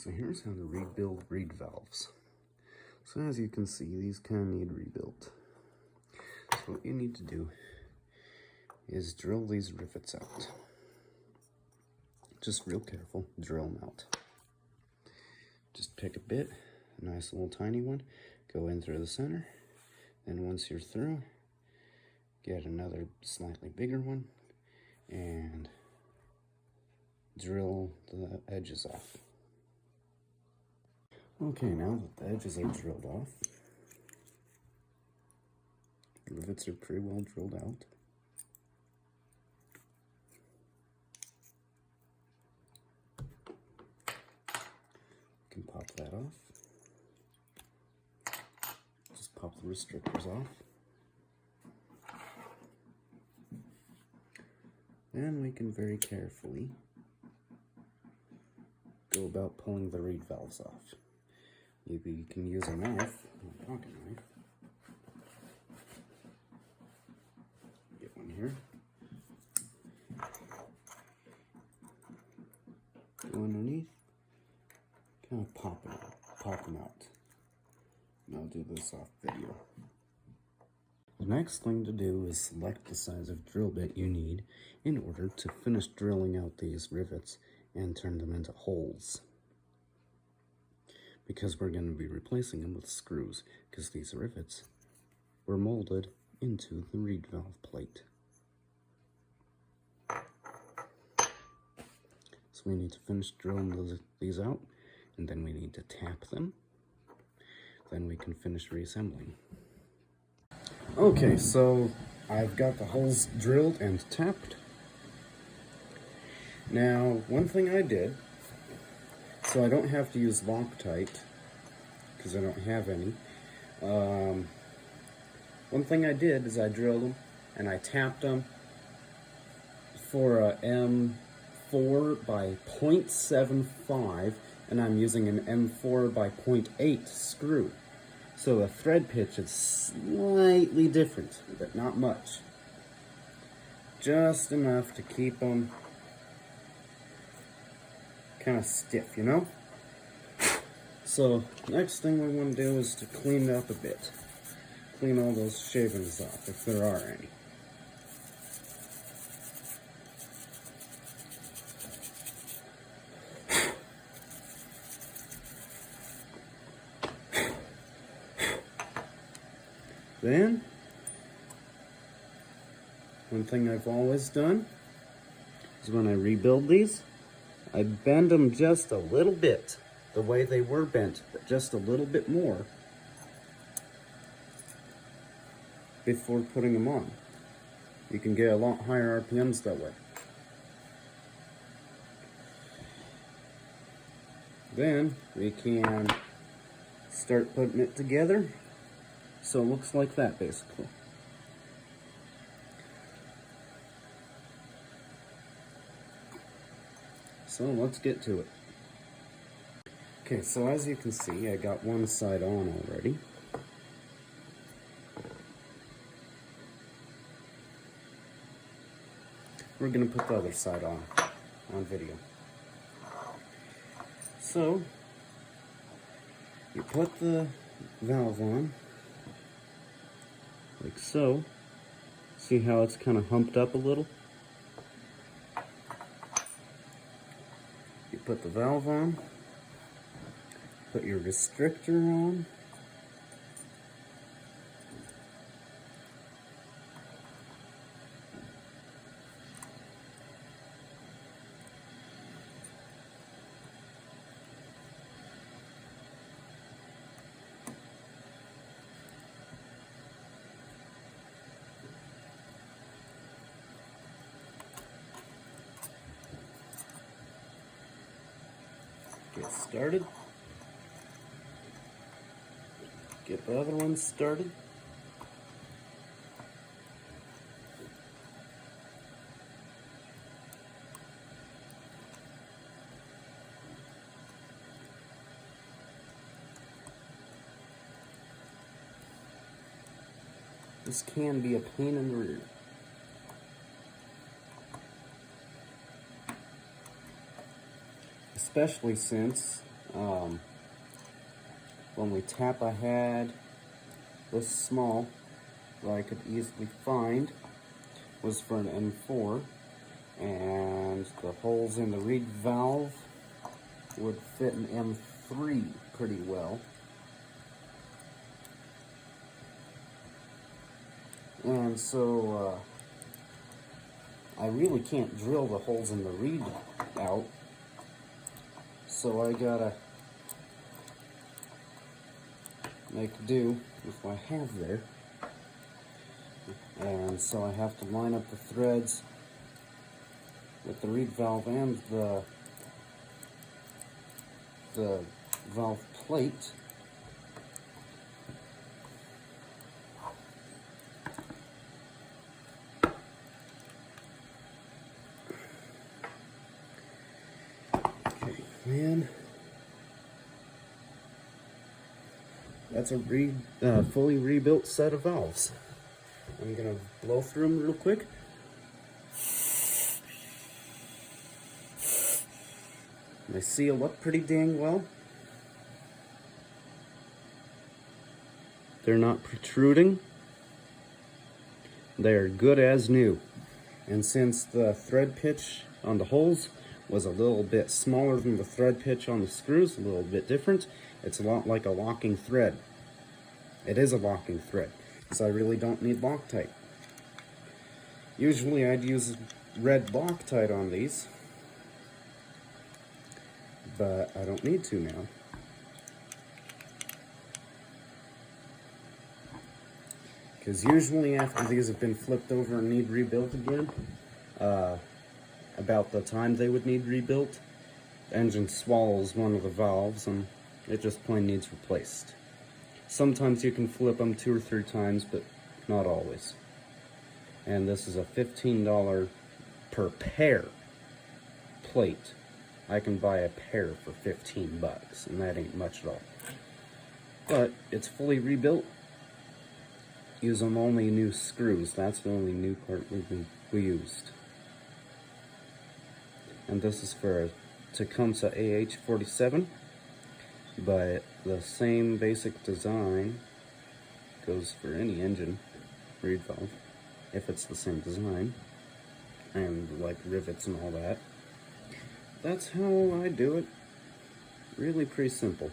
So here's how to rebuild reed valves. So as you can see, these kind of need rebuilt. So what you need to do is drill these rivets out. Just real careful, drill them out. Just pick a bit, a nice little tiny one, go in through the center, then once you're through, get another slightly bigger one, and drill the edges off. Okay, now that the edges are drilled off, the rivets are pretty well drilled out. You can pop that off. Just pop the restrictors off. Then we can very carefully go about pulling the reed valves off. Maybe you can use a knife, a pocket knife. Get one here. Go underneath. Kind of pop them out. And I'll do this off video. The next thing to do is select the size of drill bit you need in order to finish drilling out these rivets and turn them into holes. Because we're going to be replacing them with screws, because these rivets were molded into the reed valve plate. So we need to finish drilling these out, and then we need to tap them. Then we can finish reassembling. Okay, so I've got the holes drilled and tapped. Now, one thing I did, so I don't have to use Loctite, because I don't have any. One thing I did is I drilled them and I tapped them for a M4 by 0.75, and I'm using an M4 by 0.8 screw. So the thread pitch is slightly different, but not much. Just enough to keep them kind of stiff, you know? So next thing we want to do is to clean it up a bit. Clean all those shavings off, if there are any. Then, one thing I've always done is when I rebuild these, I bend them just a little bit, the way they were bent, but just a little bit more before putting them on. You can get a lot higher RPMs that way. Then we can start putting it together. So it looks like that, basically. So let's get to it. Okay, so as you can see, I got one side on already. We're gonna put the other side on video. So, you put the valve on, like so. See how it's kind of humped up a little? You put the valve on, put your restrictor on, get started. Get the other one started. This can be a pain in the rear. Especially since When we tap ahead, this small that I could easily find was for an M4, and the holes in the reed valve would fit an M3 pretty well. And so I really can't drill the holes in the reed out, so I gotta make do with what I have there. And so I have to line up the threads with the reed valve and the valve plate. Okay, and that's a fully rebuilt set of valves. I'm gonna blow through them real quick. They seal up pretty dang well. They're not protruding. They are good as new. And since the thread pitch on the holes was a little bit smaller than the thread pitch on the screws, a little bit different, it's a lot like a locking thread. It is a locking thread, so I really don't need Loctite. Usually I'd use red Loctite on these, but I don't need to now. Because usually after these have been flipped over and need rebuilt again, about the time they would need rebuilt, the engine swallows one of the valves and it just plain needs replaced. Sometimes you can flip them 2 or 3 times, but not always. And this is a $15 per pair plate. I can buy a pair for 15 bucks, and that ain't much at all. But it's fully rebuilt. Using only new screws. That's the only new part we used. And this is for a Tecumseh AH-47, but the same basic design goes for any engine reed valve, if it's the same design, and like rivets and all that. That's how I do it. Really pretty simple.